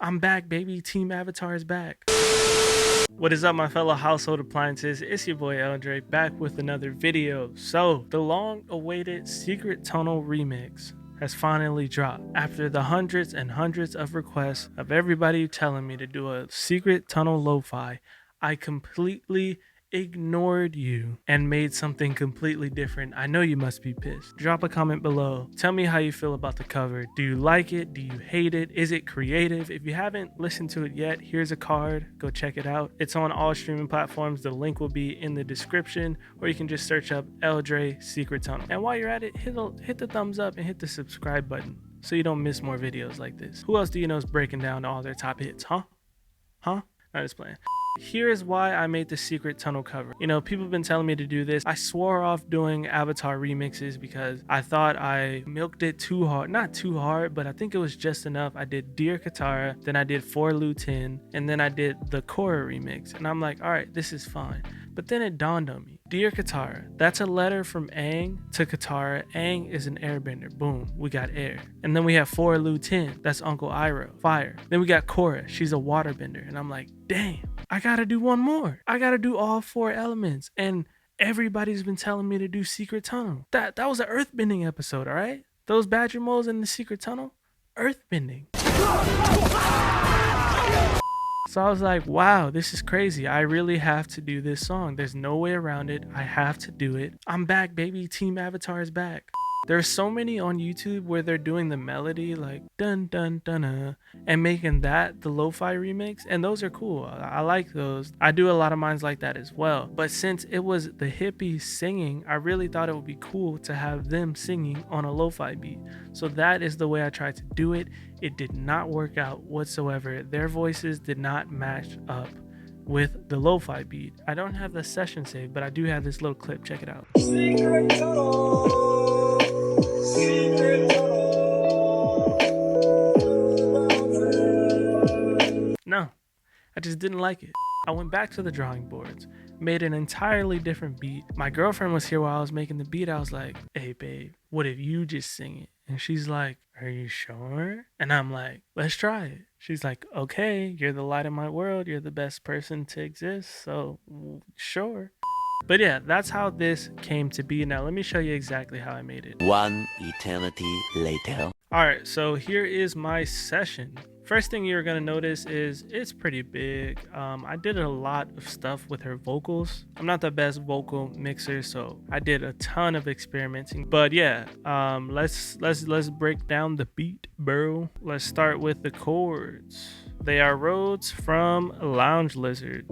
I'm back, baby. Team Avatar is back. What is up, my fellow household appliances? It's your boy L.Dre back with another video. So, the long-awaited Secret Tunnel remix has finally dropped. After the hundreds and hundreds of requests of everybody telling me to do a Secret Tunnel lo-fi, I completely ignored you and made something completely different. I know you must be pissed. Drop a comment below. Tell me how you feel about the cover. Do you like it? Do you hate it? Is it creative? If you haven't listened to it yet, here's a card. Go check it out. It's on all streaming platforms. The link will be in the description, or you can just search up L.Dre Secret Tunnel. And while you're at it, hit the thumbs up and hit the subscribe button so you don't miss more videos like this. Who else do you know is breaking down all their top hits? Huh? I'm just playing. Here is why I made the Secret Tunnel cover. You know, people have been telling me to do this. I swore off doing Avatar remixes because I thought I milked it too hard. Not too hard, but I think it was just enough. I did Dear Katara, then I did For Lu-Ten, and then I did the Korra remix. And I'm like, all right, this is fine. But then it dawned on me. Dear Katara, that's a letter from Aang to Katara. Aang is an airbender. Boom, we got air. And then we have For Lu-Ten, that's Uncle Iroh, fire. Then we got Korra, she's a waterbender. And I'm like, damn, I gotta do one more. I gotta do all 4 elements. And everybody's been telling me to do Secret Tunnel. That was an earthbending episode, all right? Those badger moles in the Secret Tunnel, earthbending. So I was like, wow, this is crazy. I really have to do this song. There's no way around it. I have to do it. I'm back, baby. Team Avatar is back. There's so many on YouTube where they're doing the melody like dun dun dun and making that the lo-fi remix, and those are cool. I like those. I do a lot of mines like that as well. But since it was the hippies singing, I really thought it would be cool to have them singing on a lo-fi beat. So that is the way I tried to do it. It did not work out whatsoever. Their voices did not match up with the lo-fi beat. I don't have the session saved, but I do have this little clip. Check it out. Secret Tunnel. Secret Tunnel. No, I just didn't like it. I went back to the drawing boards, made an entirely different beat. My girlfriend was here while I was making the beat. I was like, hey babe, what if you just sing it? And she's like, are you sure? And I'm like, let's try it. She's like, okay, you're the light of my world. You're the best person to exist. So sure. But yeah, that's how this came to be. Now let me show you exactly how I made it. One eternity later. All right, so here is my session. First thing you're gonna notice is it's pretty big. I did a lot of stuff with her vocals. I'm not the best vocal mixer, so I did a ton of experimenting. But yeah, let's break down the beat, bro. Let's start with the chords. They are Roads from Lounge Lizard.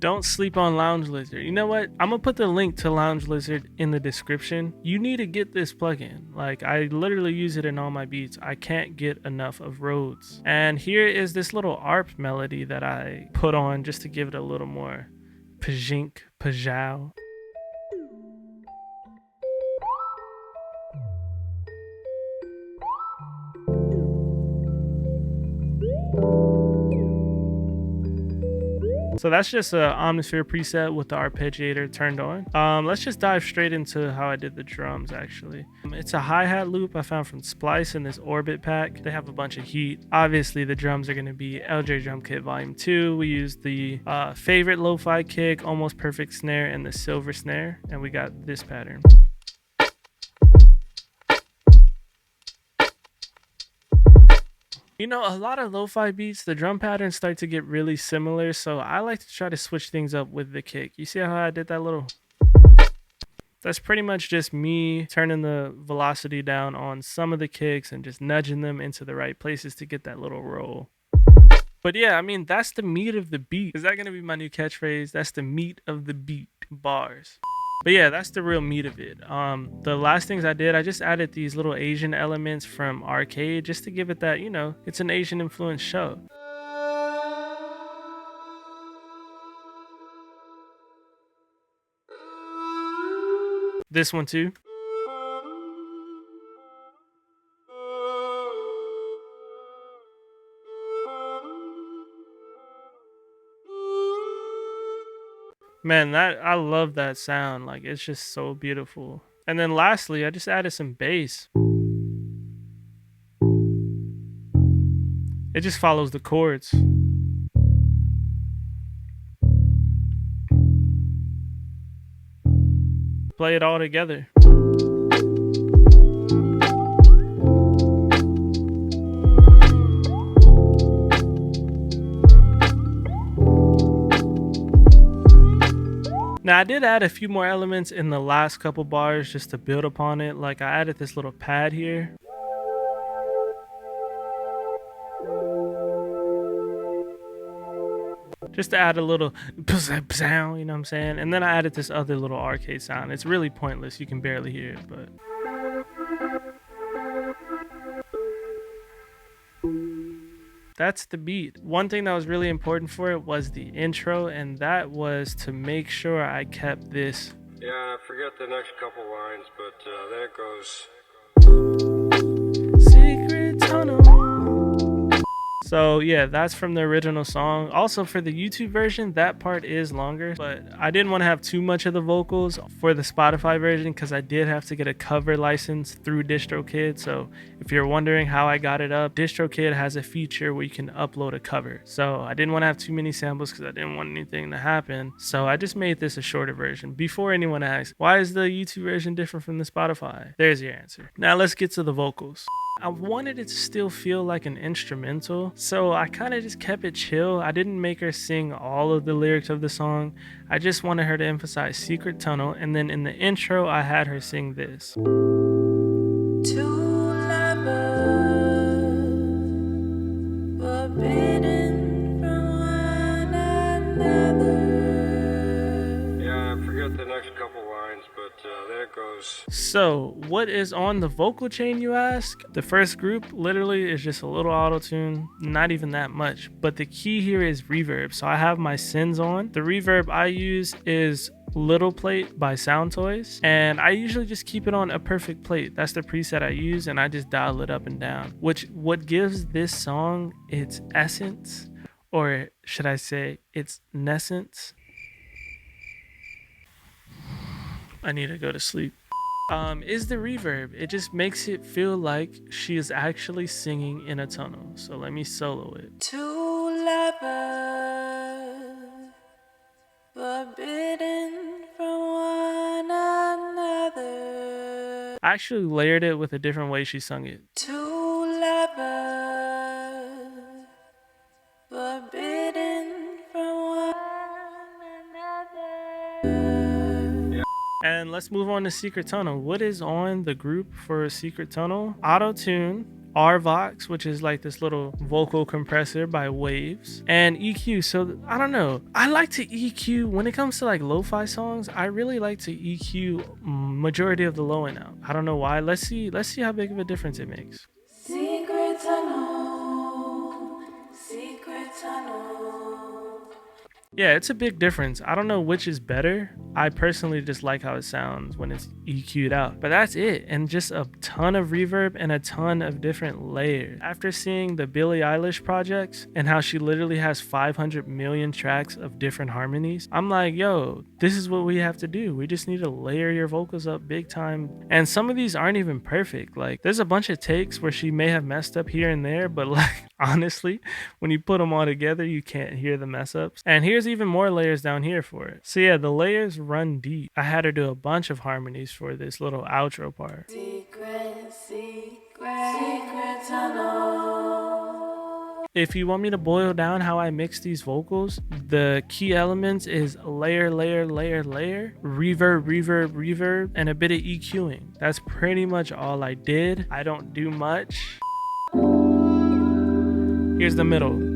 Don't sleep on Lounge Lizard. You know what? I'm gonna put the link to Lounge Lizard in the description. You need to get this plugin. Like, I literally use it in all my beats. I can't get enough of Roads. And here is this little ARP melody that I put on just to give it a little more pajink, pajow. So that's just an Omnisphere preset with the arpeggiator turned on. Let's just dive straight into how I did the drums actually. It's a hi-hat loop I found from Splice in this Orbit pack. They have a bunch of heat. Obviously the drums are going to be L.Dre Drum Kit Volume 2. We used the favorite lo-fi kick, Almost Perfect snare, and the silver snare, and we got this pattern. You know, a lot of lo-fi beats, the drum patterns start to get really similar, so I like to try to switch things up with the kick. You see how I did that little... That's pretty much just me turning the velocity down on some of the kicks and just nudging them into the right places to get that little roll. But yeah, I mean, that's the meat of the beat. Is that going to be my new catchphrase? That's the meat of the beat. Bars. But yeah, that's the real meat of it. The last things I did, I just added these little Asian elements from Arcade just to give it that, you know, it's an Asian influence show. This one too. Man, that I love that sound. Like it's just so beautiful. And then lastly, I just added some bass. It just follows the chords. Play it all together. Now I did add a few more elements in the last couple bars just to build upon it. Like I added this little pad here. Just to add a little sound, you know what I'm saying? And then I added this other little arcade sound. It's really pointless. You can barely hear it, but that's the beat. One thing that was really important for it was the intro, and that was to make sure I kept this. Yeah, I forget the next couple lines, but then it goes. Secret tunnel. So yeah, that's from the original song. Also for the YouTube version, that part is longer, but I didn't want to have too much of the vocals for the Spotify version because I did have to get a cover license through distrokid. So if you're wondering how I got it up, distrokid has a feature where you can upload a cover. So I didn't want to have too many samples because I didn't want anything to happen. So I just made this a shorter version. Before anyone asks, why is the YouTube version different from the Spotify? There's your answer. Now let's get to the vocals. I wanted it to still feel like an instrumental, so I kind of just kept it chill. I didn't make her sing all of the lyrics of the song. I just wanted her to emphasize Secret Tunnel, and then in the intro, I had her sing this. Two lovers forbidden from one another. Yeah, I forget the next couple lines, but then it goes. So, what is on the vocal chain, you ask? The first group literally is just a little auto-tune, not even that much. But the key here is reverb. So I have my sends on. The reverb I use is Little Plate by Sound Toys, and I usually just keep it on a perfect plate. That's the preset I use, and I just dial it up and down. What gives this song its essence, or should I say its Nessence? I need to go to sleep. Is the reverb. It just makes it feel like she is actually singing in a tunnel. So let me solo it. Two lovers forbidden from one another. I actually layered it with a different way she sung it. Two lovers forbidden from one another. And let's move on to Secret Tunnel. What is on the group for Secret Tunnel? Auto-tune, RVox, which is like this little vocal compressor by Waves, and EQ. So I don't know. I like to EQ when it comes to like lo-fi songs. I really like to EQ majority of the low end out. I don't know why. Let's see how big of a difference it makes. Secret tunnel, secret tunnel. Yeah, it's a big difference. I don't know which is better. I personally just like how it sounds when it's EQ'd out. But that's it. And just a ton of reverb and a ton of different layers. After seeing the Billie Eilish projects and how she literally has 500 million tracks of different harmonies, I'm like, yo, this is what we have to do. We just need to layer your vocals up big time. And some of these aren't even perfect. Like, there's a bunch of takes where she may have messed up here and there, but like, honestly, when you put them all together, you can't hear the mess ups. And here's even more layers down here for it. So yeah, the layers run deep. I had her do a bunch of harmonies for this little outro part. Secret, secret, secret tunnel. If you want me to boil down how I mix these vocals, the key elements is layer, layer, layer, layer, reverb, reverb, reverb, and a bit of EQing. That's pretty much all I did. I don't do much. Here's the middle.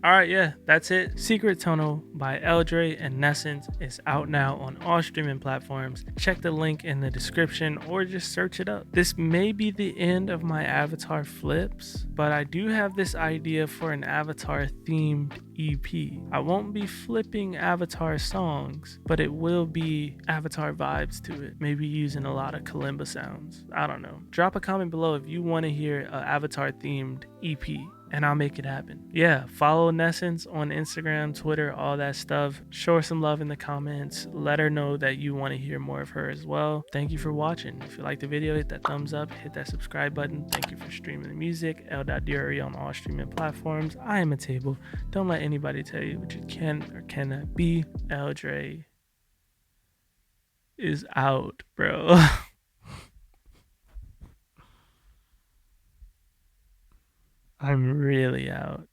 All right, yeah, that's it. Secret Tunnel by L.Dre and Nessence is out now on all streaming platforms. Check the link in the description or just search it up. This may be the end of my Avatar flips, but I do have this idea for an Avatar themed EP. I won't be flipping Avatar songs, but it will be Avatar vibes to it. Maybe using a lot of kalimba sounds. I don't know. Drop a comment below if you want to hear an Avatar themed EP, and I'll make it happen. Yeah, follow Nessence on Instagram, Twitter, all that stuff. Show her some love in the comments. Let her know that you want to hear more of her as well. Thank you for watching. If you liked the video, hit that thumbs up, hit that subscribe button. Thank you for streaming the music. L.Dre on all streaming platforms. I am a table. Don't let anybody tell you what you can or cannot be. L.Dre is out, bro. I'm really out.